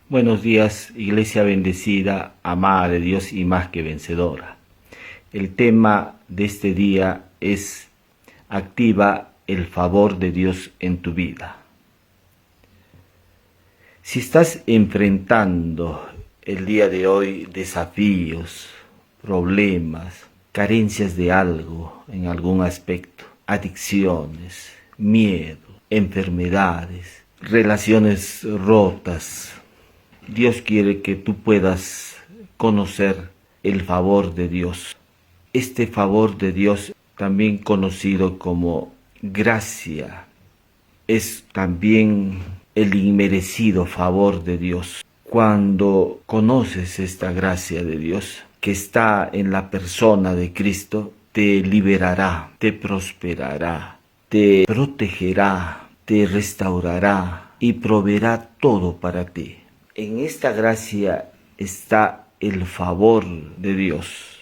Buenos días, Iglesia bendecida, amada de Dios y más que vencedora. El tema de este día es: activa el favor de Dios en tu vida. Si estás enfrentando el día de hoy desafíos, problemas, carencias de algo en algún aspecto, adicciones, miedo, enfermedades, relaciones rotas, Dios quiere que tú puedas conocer el favor de Dios. Este favor de Dios, también conocido como gracia, es también el inmerecido favor de Dios. Cuando conoces esta gracia de Dios que está en la persona de Cristo, te liberará, te prosperará, te protegerá, te restaurará y proveerá todo para ti. En esta gracia está el favor de Dios.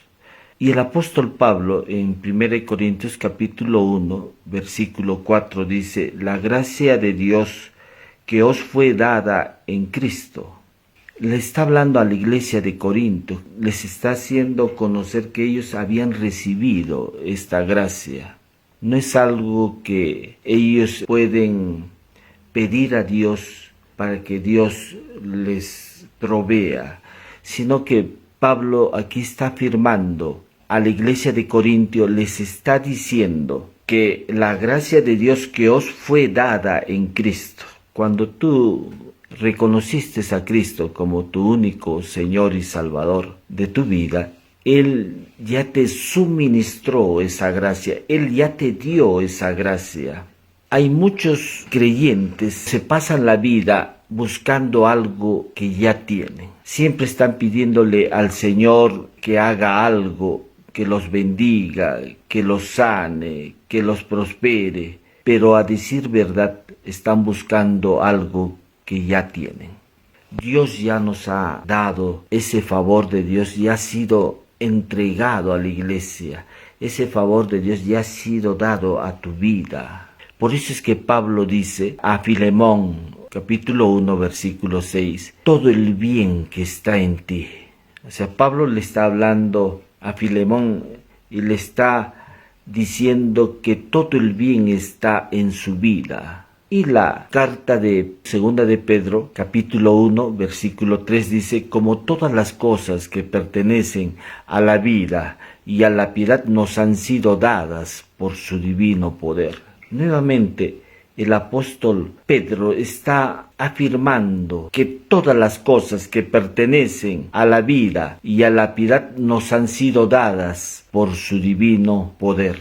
Y el apóstol Pablo en 1 Corintios capítulo 1, versículo 4 dice: la gracia de Dios que os fue dada en Cristo. Le está hablando a la iglesia de Corinto, les está haciendo conocer que ellos habían recibido esta gracia. No es algo que ellos pueden pedir a Dios para que Dios les provea, sino que Pablo aquí está afirmando a la iglesia de Corintio, les está diciendo que la gracia de Dios que os fue dada en Cristo. Cuando tú reconociste a Cristo como tu único Señor y Salvador de tu vida, Él ya te suministró esa gracia, Él ya te dio esa gracia. Hay muchos creyentes que se pasan la vida buscando algo que ya tienen. Siempre están pidiéndole al Señor que haga algo, que los bendiga, que los sane, que los prospere. Pero a decir verdad, están buscando algo que ya tienen. Dios ya nos ha dado ese favor de Dios, ya ha sido entregado a la iglesia. Ese favor de Dios ya ha sido dado a tu vida. Por eso es que Pablo dice a Filemón, capítulo 1, versículo 6, todo el bien que está en ti. O sea, Pablo le está hablando a Filemón y le está diciendo que todo el bien está en su vida. Y la carta de segunda de Pedro, capítulo 1, versículo 3 dice: como todas las cosas que pertenecen a la vida y a la piedad nos han sido dadas por su divino poder. Nuevamente, el apóstol Pedro está afirmando que todas las cosas que pertenecen a la vida y a la piedad nos han sido dadas por su divino poder.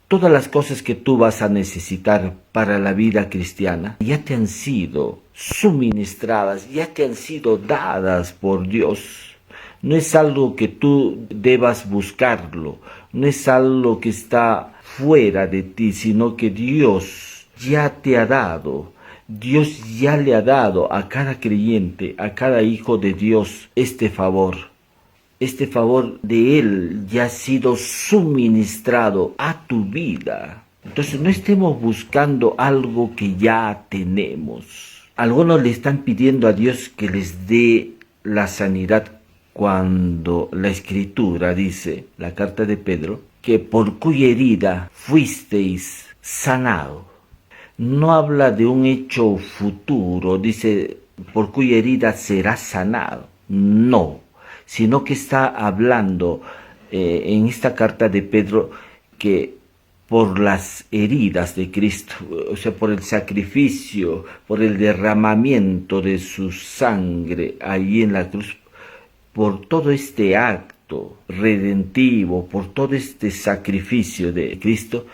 Todas las cosas que tú vas a necesitar para la vida cristiana ya te han sido suministradas, ya te han sido dadas por Dios. No es algo que tú debas buscarlo, no es algo que está fuera de ti, sino que Dios ya te ha dado. Dios ya le ha dado a cada creyente, a cada hijo de Dios, este favor. Este favor de Él ya ha sido suministrado a tu vida. Entonces no estemos buscando algo que ya tenemos. Algunos le están pidiendo a Dios que les dé la sanidad, cuando la Escritura dice, la carta de Pedro, que por cuya herida fuisteis sanado. No habla de un hecho futuro, dice por cuya herida será sanado. No, sino que está hablando en esta carta de Pedro que por las heridas de Cristo, o sea, por el sacrificio, por el derramamiento de su sangre allí en la cruz, por todo este acto redentivo, por todo este sacrificio de Cristo,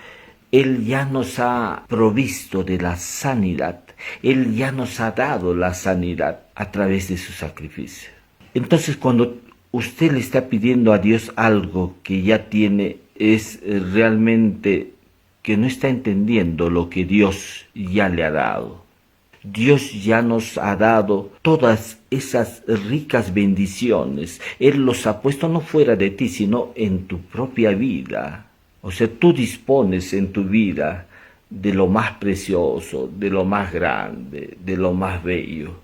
Él ya nos ha provisto de la sanidad. Él ya nos ha dado la sanidad a través de su sacrificio. Entonces, cuando usted le está pidiendo a Dios algo que ya tiene, es realmente que no está entendiendo lo que Dios ya le ha dado. Dios ya nos ha dado todas esas ricas bendiciones. Él los ha puesto no fuera de ti, sino en tu propia vida. O sea, tú dispones en tu vida de lo más precioso, de lo más grande, de lo más bello.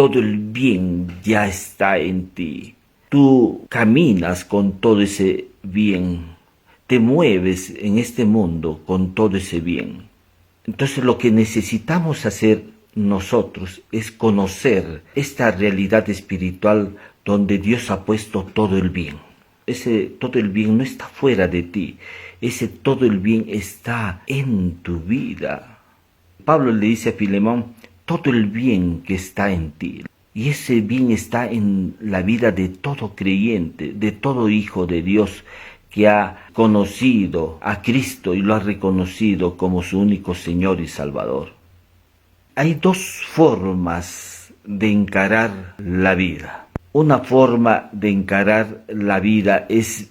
todo el bien ya está en ti. Tú caminas con todo ese bien, te mueves en este mundo con todo ese bien. Entonces lo que necesitamos hacer nosotros es conocer esta realidad espiritual donde Dios ha puesto todo el bien. Ese todo el bien no está fuera de ti, ese todo el bien está en tu vida. Pablo le dice a Filemón, todo el bien que está en ti. Y ese bien está en la vida de todo creyente, de todo hijo de Dios que ha conocido a Cristo y lo ha reconocido como su único Señor y Salvador. Hay dos formas de encarar la vida. Una forma de encarar la vida es,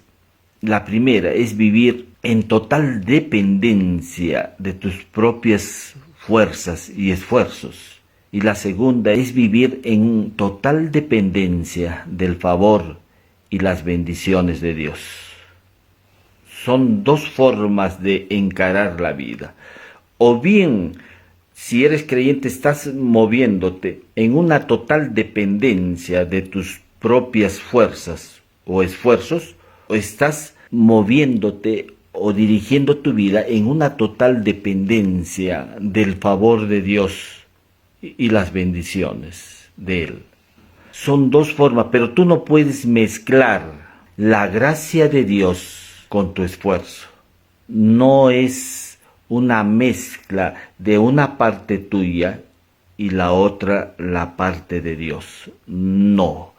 la primera, es vivir en total dependencia de tus propias fuerzas y esfuerzos. Y la segunda es vivir en total dependencia del favor y las bendiciones de Dios. Son dos formas de encarar la vida. O bien, si eres creyente, estás moviéndote en una total dependencia de tus propias fuerzas o esfuerzos, o estás moviéndote o dirigiendo tu vida en una total dependencia del favor de Dios y las bendiciones de Él. Son dos formas, pero tú no puedes mezclar la gracia de Dios con tu esfuerzo. No es una mezcla de una parte tuya y la otra la parte de Dios. No.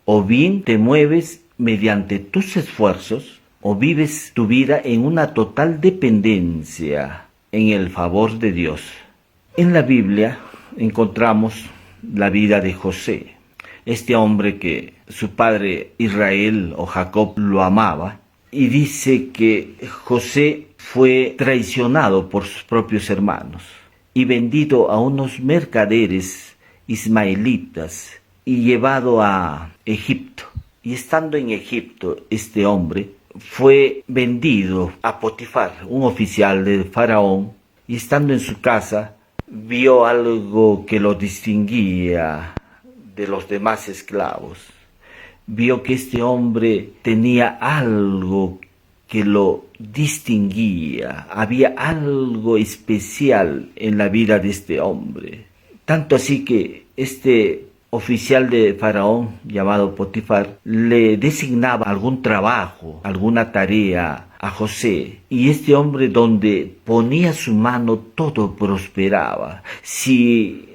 O bien te mueves mediante tus esfuerzos o vives tu vida en una total dependencia en el favor de Dios. En la Biblia encontramos la vida de José, este hombre que su padre Israel o Jacob lo amaba, y dice que José fue traicionado por sus propios hermanos y vendido a unos mercaderes ismaelitas y llevado a Egipto. Y estando en Egipto, este hombre fue vendido a Potifar, un oficial del faraón, y estando en su casa vio algo que lo distinguía de los demás esclavos. Vio que este hombre tenía algo que lo distinguía, había algo especial en la vida de este hombre. Tanto así que este oficial de Faraón, llamado Potifar, le designaba algún trabajo, alguna tarea a José. Y este hombre, donde ponía su mano, todo prosperaba. Si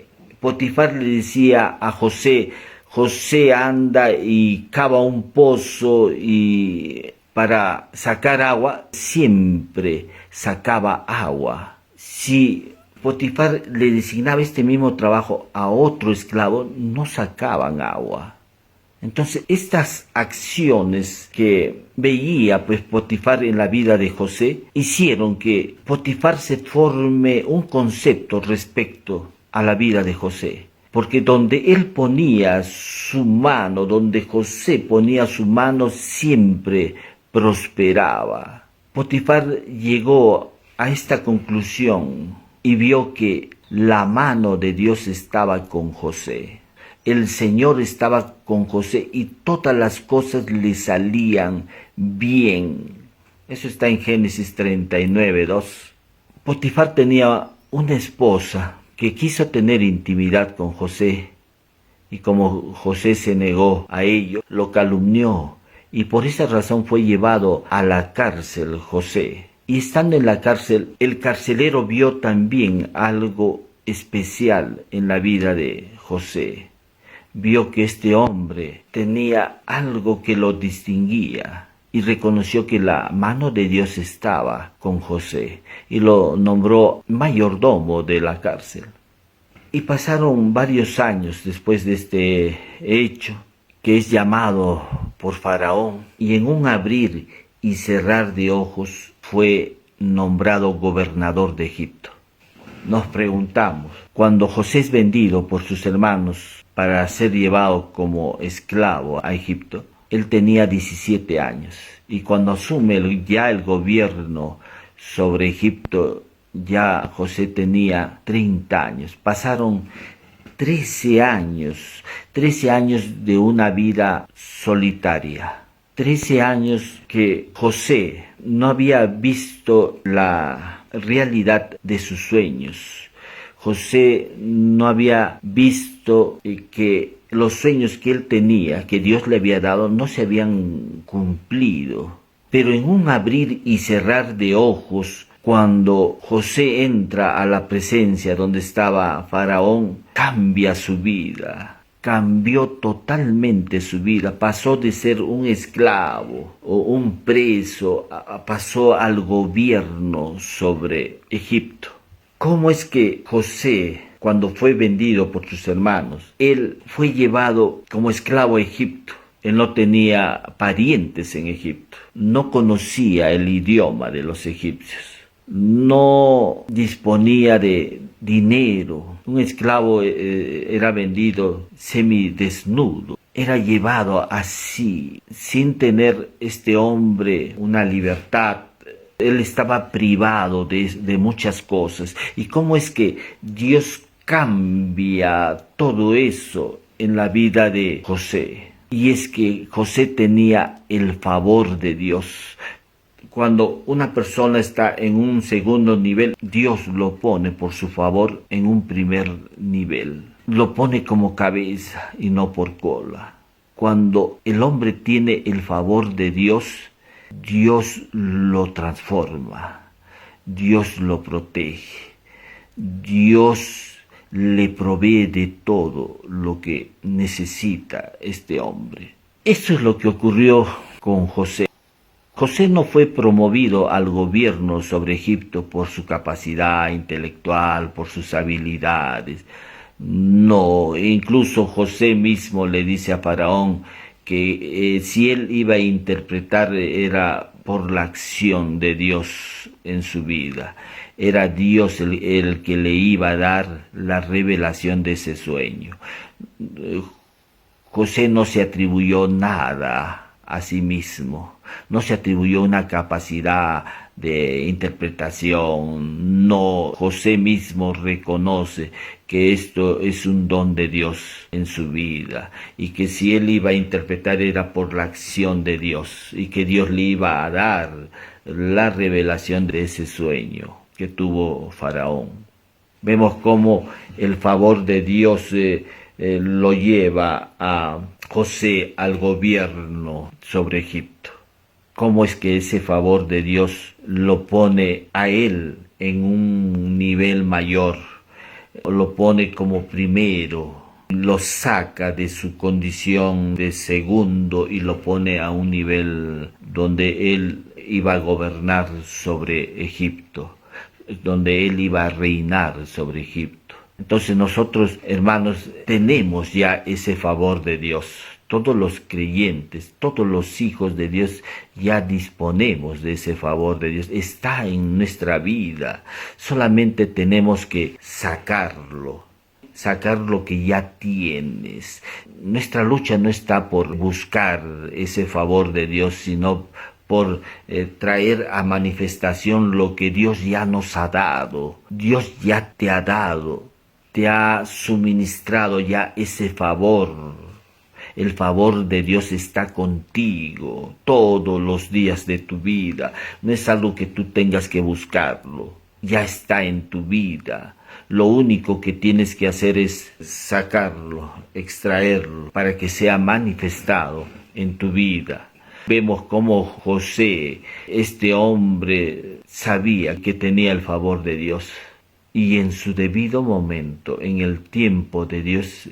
Potifar le decía a José, José anda y cava un pozo y para sacar agua, siempre sacaba agua. Si Potifar le designaba este mismo trabajo a otro esclavo, no sacaban agua. Entonces, estas acciones que veía Potifar en la vida de José hicieron que Potifar se forme un concepto respecto a la vida de José. Porque donde él ponía su mano, donde José ponía su mano, siempre prosperaba. Potifar llegó a esta conclusión y vio que la mano de Dios estaba con José. El Señor estaba con José y todas las cosas le salían bien. Eso está en Génesis 39:2. Potifar tenía una esposa que quiso tener intimidad con José, y como José se negó a ello, lo calumnió, y por esa razón fue llevado a la cárcel José. Y estando en la cárcel, el carcelero vio también algo especial en la vida de José. Vio que este hombre tenía algo que lo distinguía y reconoció que la mano de Dios estaba con José y lo nombró mayordomo de la cárcel. Y pasaron varios años después de este hecho, que es llamado por Faraón, y en un abrir y cerrar de ojos fue nombrado gobernador de Egipto. Nos preguntamos, cuando José es vendido por sus hermanos para ser llevado como esclavo a Egipto, él tenía 17 años, y cuando asume ya el gobierno sobre Egipto, ya José tenía 30 años. Pasaron 13 años de una vida solitaria. 13 años que José no había visto la realidad de sus sueños. José no había visto que los sueños que él tenía, que Dios le había dado, no se habían cumplido. Pero en un abrir y cerrar de ojos, cuando José entra a la presencia donde estaba Faraón, cambia su vida. Cambió totalmente su vida, pasó de ser un esclavo o un preso, pasó al gobierno sobre Egipto. ¿Cómo es que José, cuando fue vendido por sus hermanos, él fue llevado como esclavo a Egipto? Él no tenía parientes en Egipto, no conocía el idioma de los egipcios, no disponía de dinero. Un esclavo era vendido semidesnudo, era llevado así, sin tener este hombre una libertad. Él estaba privado de muchas cosas. ¿Y cómo es que Dios cambia todo eso en la vida de José? Y es que José tenía el favor de Dios. Cuando una persona está en un segundo nivel, Dios lo pone por su favor en un primer nivel. Lo pone como cabeza y no por cola. Cuando el hombre tiene el favor de Dios, Dios lo transforma, Dios lo protege, Dios le provee de todo lo que necesita este hombre. Eso es lo que ocurrió con José. José no fue promovido al gobierno sobre Egipto por su capacidad intelectual, por sus habilidades. No, incluso José mismo le dice a Faraón que si él iba a interpretar era por la acción de Dios en su vida. Era Dios el que le iba a dar la revelación de ese sueño. José no se atribuyó nada a sí mismo, no se atribuyó una capacidad de interpretación. No, José mismo reconoce que esto es un don de Dios en su vida y que si él iba a interpretar era por la acción de Dios y que Dios le iba a dar la revelación de ese sueño que tuvo Faraón. Vemos cómo el favor de Dios lo lleva a José al gobierno sobre Egipto. ¿Cómo es que ese favor de Dios lo pone a él en un nivel mayor? Lo pone como primero, lo saca de su condición de segundo y lo pone a un nivel donde él iba a gobernar sobre Egipto, donde él iba a reinar sobre Egipto. Entonces nosotros, hermanos, tenemos ya ese favor de Dios. Todos los creyentes, todos los hijos de Dios ya disponemos de ese favor de Dios. Está en nuestra vida. Solamente tenemos que sacar lo que ya tienes. Nuestra lucha no está por buscar ese favor de Dios, sino por traer a manifestación lo que Dios ya nos ha dado. Dios ya te ha dado, te ha suministrado ya ese favor. El favor de Dios está contigo todos los días de tu vida. No es algo que tú tengas que buscarlo. Ya está en tu vida. Lo único que tienes que hacer es sacarlo, extraerlo, para que sea manifestado en tu vida. Vemos cómo José, este hombre, sabía que tenía el favor de Dios. Y en su debido momento, en el tiempo de Dios,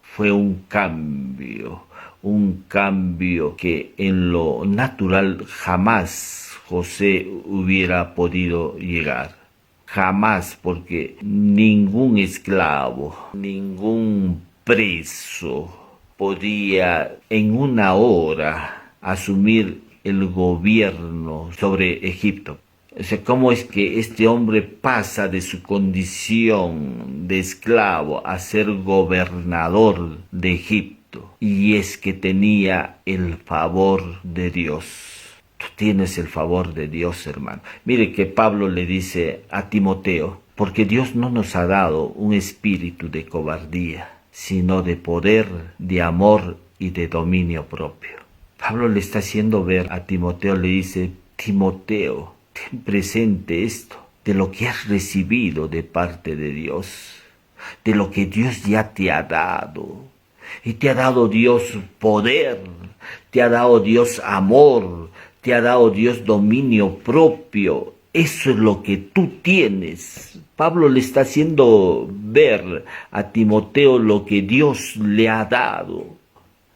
fue un cambio que en lo natural jamás José hubiera podido llegar. Jamás, porque ningún esclavo, ningún preso podía en una hora asumir el gobierno sobre Egipto. O sea, ¿cómo es que este hombre pasa de su condición de esclavo a ser gobernador de Egipto? Y es que tenía el favor de Dios. Tú tienes el favor de Dios, hermano. Mire que Pablo le dice a Timoteo, porque Dios no nos ha dado un espíritu de cobardía, sino de poder, de amor y de dominio propio. Pablo le está haciendo ver a Timoteo, le dice: Timoteo, ten presente esto, de lo que has recibido de parte de Dios, de lo que Dios ya te ha dado. Y te ha dado Dios poder, te ha dado Dios amor, te ha dado Dios dominio propio. Eso es lo que tú tienes. Pablo le está haciendo ver a Timoteo lo que Dios le ha dado.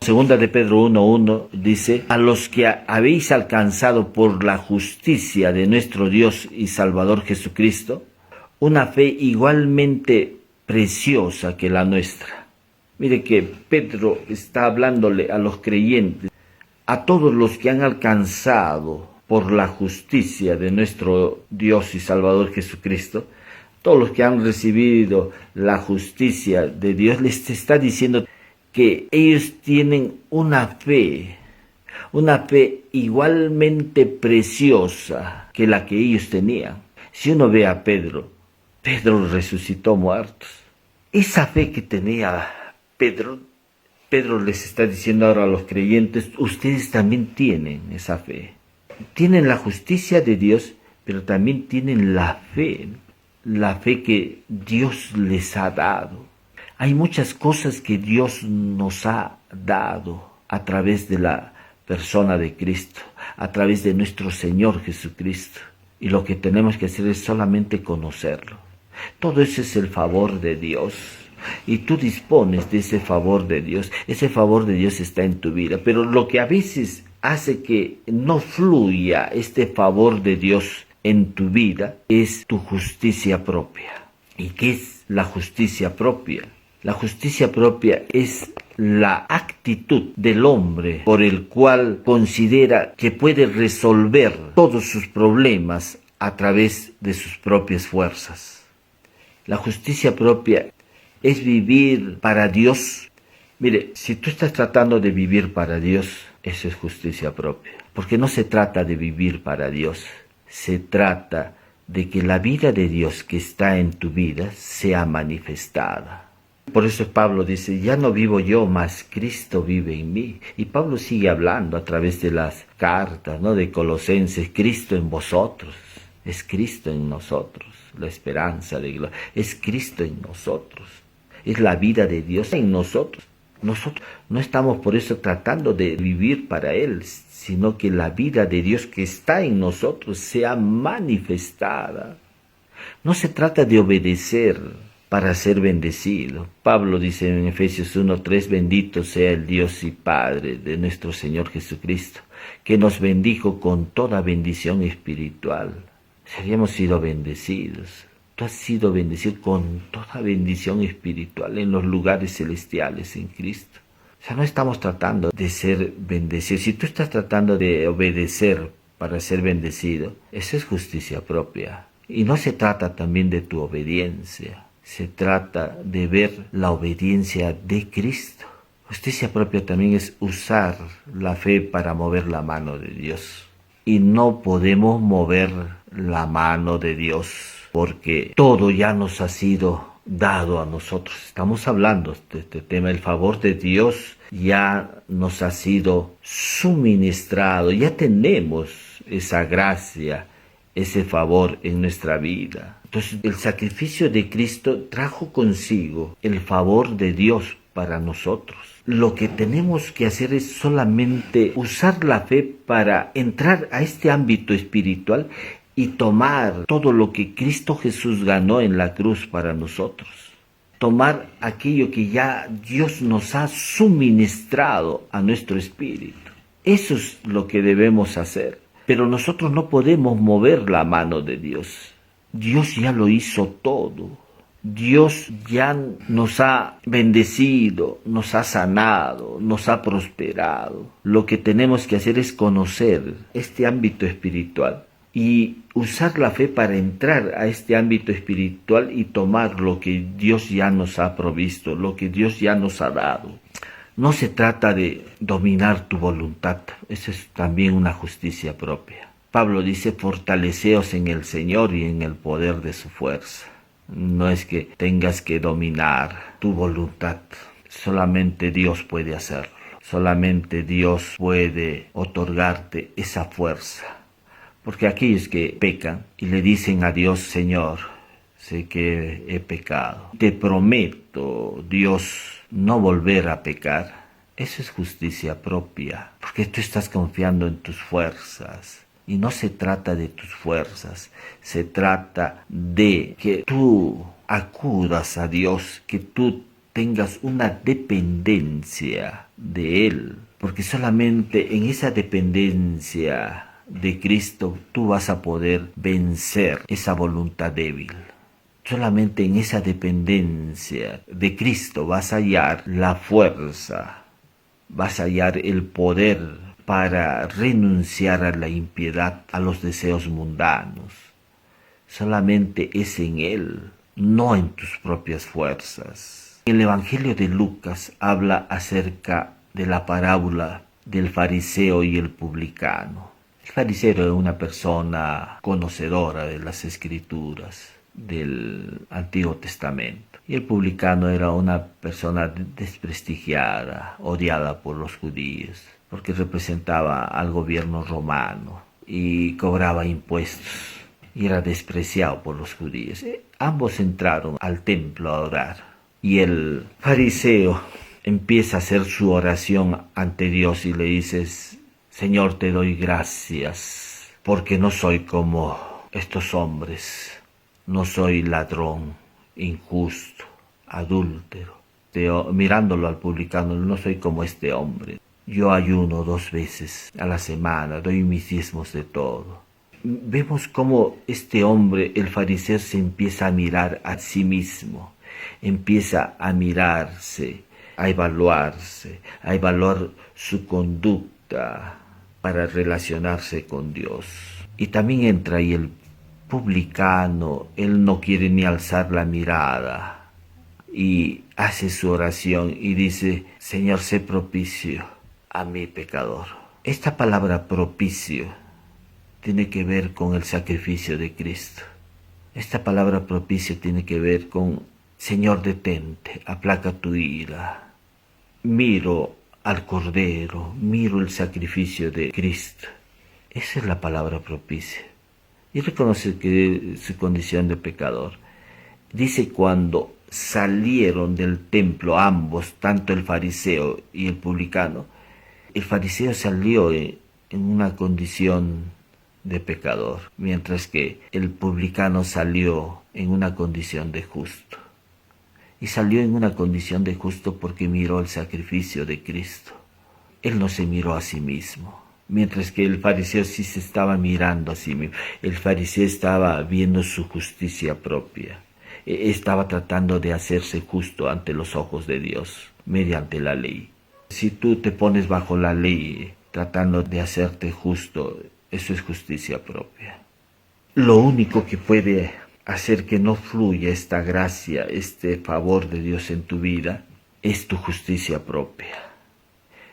Segunda de Pedro 1:1 dice: a los que habéis alcanzado por la justicia de nuestro Dios y Salvador Jesucristo, una fe igualmente preciosa que la nuestra. Mire que Pedro está hablándole a los creyentes, a todos los que han alcanzado por la justicia de nuestro Dios y Salvador Jesucristo, todos los que han recibido la justicia de Dios, les está diciendo que ellos tienen una fe igualmente preciosa que la que ellos tenían. Si uno ve a Pedro resucitó muertos. Esa fe que tenía Pedro les está diciendo ahora a los creyentes: ustedes también tienen esa fe. Tienen la justicia de Dios, pero también tienen la fe que Dios les ha dado. Hay muchas cosas que Dios nos ha dado a través de la persona de Cristo, a través de nuestro Señor Jesucristo. Y lo que tenemos que hacer es solamente conocerlo. Todo eso es el favor de Dios. Y tú dispones de ese favor de Dios. Ese favor de Dios está en tu vida. Pero lo que a veces hace que no fluya este favor de Dios en tu vida es tu justicia propia. ¿Y qué es la justicia propia? La justicia propia es la actitud del hombre por el cual considera que puede resolver todos sus problemas a través de sus propias fuerzas. La justicia propia es vivir para Dios. Mire, si tú estás tratando de vivir para Dios, eso es justicia propia. Porque no se trata de vivir para Dios, se trata de que la vida de Dios que está en tu vida sea manifestada. Por eso Pablo dice: ya no vivo yo, mas Cristo vive en mí. Y Pablo sigue hablando a través de las cartas, ¿no?, de Colosenses: Cristo en vosotros. Es Cristo en nosotros, la esperanza de gloria. Es Cristo en nosotros. Es la vida de Dios en nosotros. Nosotros no estamos por eso tratando de vivir para Él, sino que la vida de Dios que está en nosotros sea manifestada. No se trata de obedecer para ser bendecido. Pablo dice en Efesios 1:3: bendito sea el Dios y Padre de nuestro Señor Jesucristo, que nos bendijo con toda bendición espiritual. Habíamos sido bendecidos. Tú has sido bendecido con toda bendición espiritual en los lugares celestiales en Cristo. O sea, no estamos tratando de ser bendecidos. Si tú estás tratando de obedecer para ser bendecido, eso es justicia propia. Y no se trata también de tu obediencia. Se trata de ver la obediencia de Cristo. Justicia propia también es usar la fe para mover la mano de Dios. Y no podemos mover la mano de Dios porque todo ya nos ha sido dado a nosotros. Estamos hablando de este tema, el favor de Dios ya nos ha sido suministrado, ya tenemos esa gracia, ese favor en nuestra vida. Entonces, el sacrificio de Cristo trajo consigo el favor de Dios para nosotros. Lo que tenemos que hacer es solamente usar la fe para entrar a este ámbito espiritual y tomar todo lo que Cristo Jesús ganó en la cruz para nosotros. Tomar aquello que ya Dios nos ha suministrado a nuestro espíritu. Eso es lo que debemos hacer. Pero nosotros no podemos mover la mano de Dios. Dios ya lo hizo todo. Dios ya nos ha bendecido, nos ha sanado, nos ha prosperado. Lo que tenemos que hacer es conocer este ámbito espiritual y usar la fe para entrar a este ámbito espiritual y tomar lo que Dios ya nos ha provisto, lo que Dios ya nos ha dado. No se trata de dominar tu voluntad, eso es también una justicia propia. Pablo dice: fortaleceos en el Señor y en el poder de su fuerza. No es que tengas que dominar tu voluntad. Solamente Dios puede hacerlo. Solamente Dios puede otorgarte esa fuerza. Porque aquellos que pecan y le dicen a Dios, Señor, sé que he pecado. Te prometo, Dios, no volver a pecar. Eso es justicia propia, porque tú estás confiando en tus fuerzas. Y no se trata de tus fuerzas, se trata de que tú acudas a Dios, que tú tengas una dependencia de Él, porque solamente en esa dependencia de Cristo tú vas a poder vencer esa voluntad débil. Solamente en esa dependencia de Cristo vas a hallar la fuerza, vas a hallar el poder para renunciar a la impiedad, a los deseos mundanos. Solamente es en Él, no en tus propias fuerzas. El Evangelio de Lucas habla acerca de la parábola del fariseo y el publicano. El fariseo era una persona conocedora de las Escrituras, del Antiguo Testamento. Y el publicano era una persona desprestigiada, odiada por los judíos, porque representaba al gobierno romano y cobraba impuestos y era despreciado por los judíos. Ambos entraron al templo a orar y el fariseo empieza a hacer su oración ante Dios y le dice, Señor, te doy gracias porque no soy como estos hombres, no soy ladrón, injusto, adúltero. Mirándolo al publicano, no soy como este hombre. Yo ayuno 2 veces a la semana, doy mis diezmos de todo. Vemos cómo este hombre, el fariseo, se empieza a mirar a sí mismo, empieza a mirarse, a evaluar su conducta para relacionarse con Dios. Y también entra ahí el publicano, él no quiere ni alzar la mirada y hace su oración y dice, Señor, sé propicio a mi pecador. Esta palabra propicio tiene que ver con el sacrificio de Cristo. Esta palabra propicio tiene que ver con, Señor, detente, aplaca tu ira. Miro al Cordero, miro el sacrificio de Cristo. Esa es la palabra propicia. Y reconoce que su condición de pecador. Dice cuando salieron del templo ambos, tanto el fariseo y el publicano, el fariseo salió en una condición de pecador, mientras que el publicano salió en una condición de justo. Y salió en una condición de justo porque miró el sacrificio de Cristo. Él no se miró a sí mismo, mientras que el fariseo sí se estaba mirando a sí mismo. El fariseo estaba viendo su justicia propia. Estaba tratando de hacerse justo ante los ojos de Dios, mediante la ley. Si tú te pones bajo la ley, tratando de hacerte justo, eso es justicia propia. Lo único que puede hacer que no fluya esta gracia, este favor de Dios en tu vida, es tu justicia propia.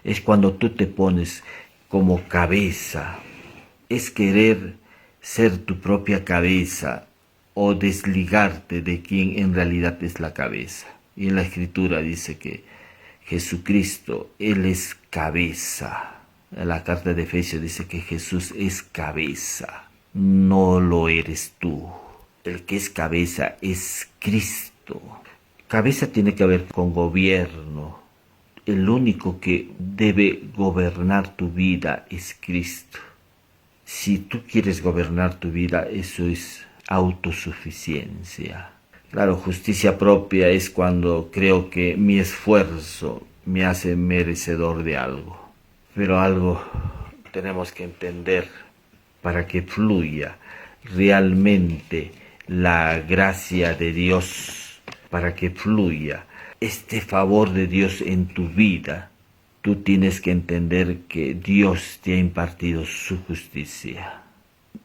Es cuando tú te pones como cabeza, es querer ser tu propia cabeza o desligarte de quien en realidad es la cabeza. Y en la Escritura dice que Jesucristo, Él es cabeza. En la carta de Efesios dice que Jesús es cabeza, no lo eres tú. El que es cabeza es Cristo. Cabeza tiene que ver con gobierno. El único que debe gobernar tu vida es Cristo. Si tú quieres gobernar tu vida, eso es autosuficiencia. Claro, justicia propia es cuando creo que mi esfuerzo me hace merecedor de algo. Pero algo tenemos que entender para que fluya realmente la gracia de Dios, para que fluya este favor de Dios en tu vida. Tú tienes que entender que Dios te ha impartido su justicia.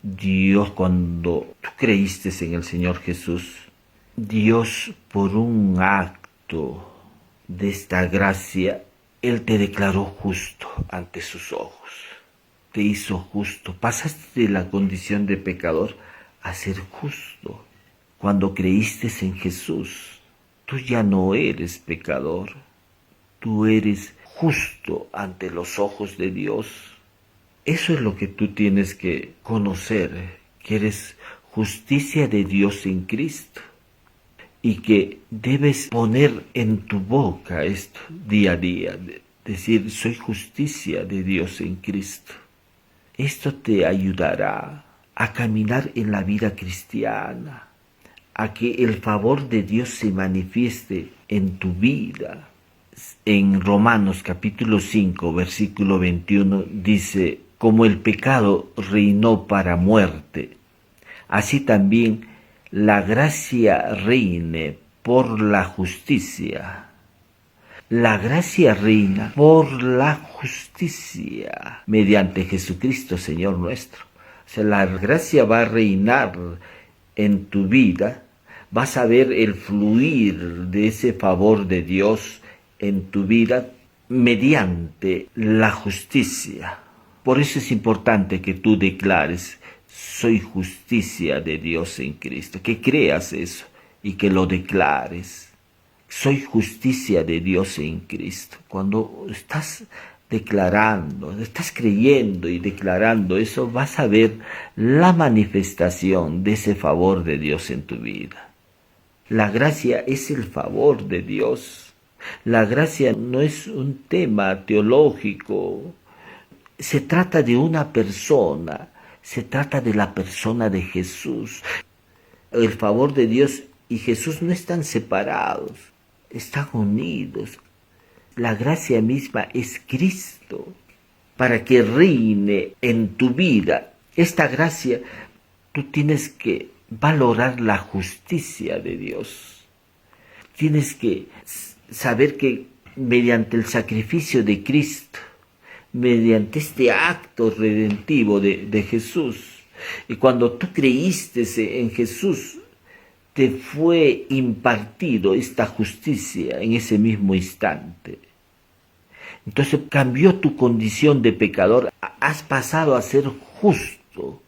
Dios, cuando tú creíste en el Señor Jesús, Dios, por un acto de esta gracia, Él te declaró justo ante sus ojos. Te hizo justo. Pasaste de la condición de pecador a ser justo. Cuando creíste en Jesús, tú ya no eres pecador, tú eres justo ante los ojos de Dios. Eso es lo que tú tienes que conocer, que eres justicia de Dios en Cristo y que debes poner en tu boca esto día a día, decir, soy justicia de Dios en Cristo. Esto te ayudará a caminar en la vida cristiana, a que el favor de Dios se manifieste en tu vida. En Romanos capítulo 5, versículo 21 dice, como el pecado reinó para muerte, así también la gracia reine por la justicia. La gracia reina por la justicia mediante Jesucristo, Señor nuestro. O sea, la gracia va a reinar en tu vida, vas a ver el fluir de ese favor de Dios en tu vida mediante la justicia. Por eso es importante que tú declares, soy justicia de Dios en Cristo, que creas eso y que lo declares. Soy justicia de Dios en Cristo. Cuando estás declarando, estás creyendo y declarando eso, vas a ver la manifestación de ese favor de Dios en tu vida. La gracia es el favor de Dios. La gracia no es un tema teológico. Se trata de una persona. Se trata de la persona de Jesús. El favor de Dios y Jesús no están separados, están unidos. La gracia misma es Cristo para que reine en tu vida. Esta gracia, tú tienes que valorar la justicia de Dios. Tienes que saber que mediante el sacrificio de Cristo, mediante este acto redentivo de Jesús, y cuando tú creíste en Jesús, te fue impartido esta justicia en ese mismo instante. Entonces cambió tu condición de pecador, has pasado a ser justo,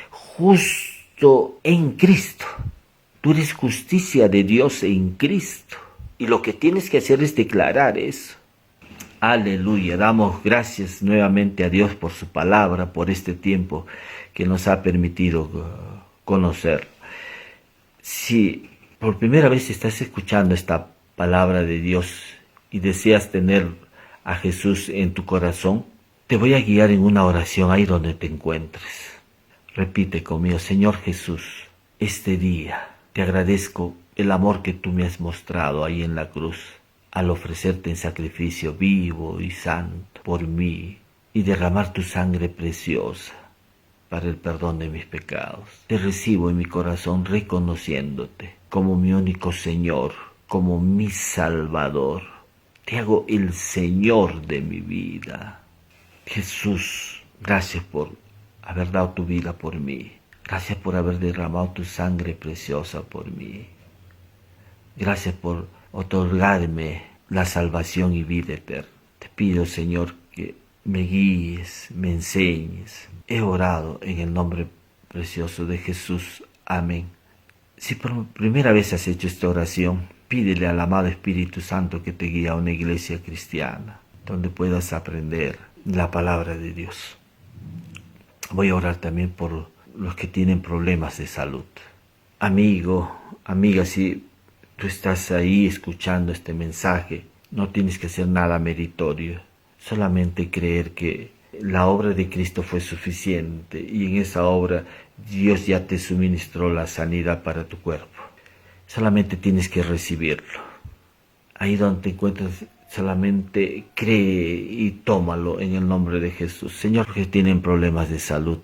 justo en Cristo. Tú eres justicia de Dios en Cristo. Y lo que tienes que hacer es declarar eso. Aleluya, damos gracias nuevamente a Dios por su palabra, por este tiempo que nos ha permitido conocer. Si por primera vez estás escuchando esta palabra de Dios y deseas tener a Jesús en tu corazón, te voy a guiar en una oración ahí donde te encuentres. Repite conmigo, Señor Jesús, este día te agradezco el amor que tú me has mostrado ahí en la cruz, al ofrecerte en sacrificio vivo y santo por mí y derramar tu sangre preciosa para el perdón de mis pecados. Te recibo en mi corazón reconociéndote como mi único Señor, como mi Salvador. Te hago el Señor de mi vida. Jesús, gracias por haber dado tu vida por mí. Gracias por haber derramado tu sangre preciosa por mí. Gracias por otorgarme la salvación y vida eterna. Te pido, Señor, que me guíes, me enseñes. He orado en el nombre precioso de Jesús. Amén. Si por primera vez has hecho esta oración, pídele al amado Espíritu Santo que te guíe a una iglesia cristiana, donde puedas aprender la palabra de Dios. Voy a orar también por los que tienen problemas de salud. Amigo, amiga, si tú estás ahí escuchando este mensaje, no tienes que hacer nada meritorio, solamente creer que la obra de Cristo fue suficiente y en esa obra Dios ya te suministró la sanidad para tu cuerpo. Solamente tienes que recibirlo. Ahí donde te encuentras, solamente cree y tómalo en el nombre de Jesús. Señor, que tienen problemas de salud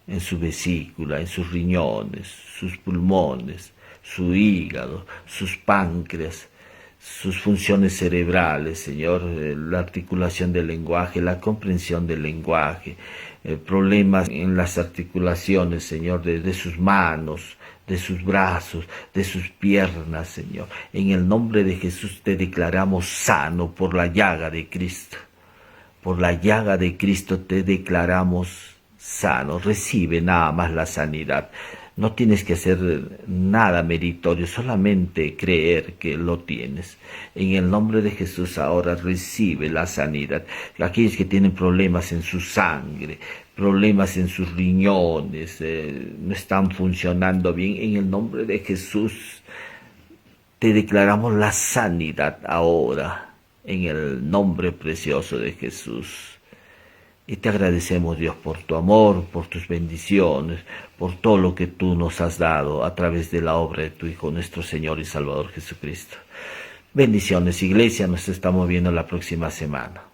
en su vesícula, en sus riñones, sus pulmones, su hígado, sus páncreas, sus funciones cerebrales, Señor, la articulación del lenguaje, la comprensión del lenguaje, problemas en las articulaciones, Señor, de sus manos, de sus brazos, de sus piernas, Señor. En el nombre de Jesús te declaramos sano por la llaga de Cristo. Por la llaga de Cristo te declaramos sano. Recibe nada más la sanidad. No tienes que hacer nada meritorio, solamente creer que lo tienes. En el nombre de Jesús ahora recibe la sanidad. Aquellos que tienen problemas en su sangre, problemas en sus riñones, no están funcionando bien, en el nombre de Jesús te declaramos la sanidad ahora, en el nombre precioso de Jesús. Y te agradecemos, Dios, por tu amor, por tus bendiciones, por todo lo que tú nos has dado a través de la obra de tu Hijo, nuestro Señor y Salvador Jesucristo. Bendiciones, iglesia, nos estamos viendo la próxima semana.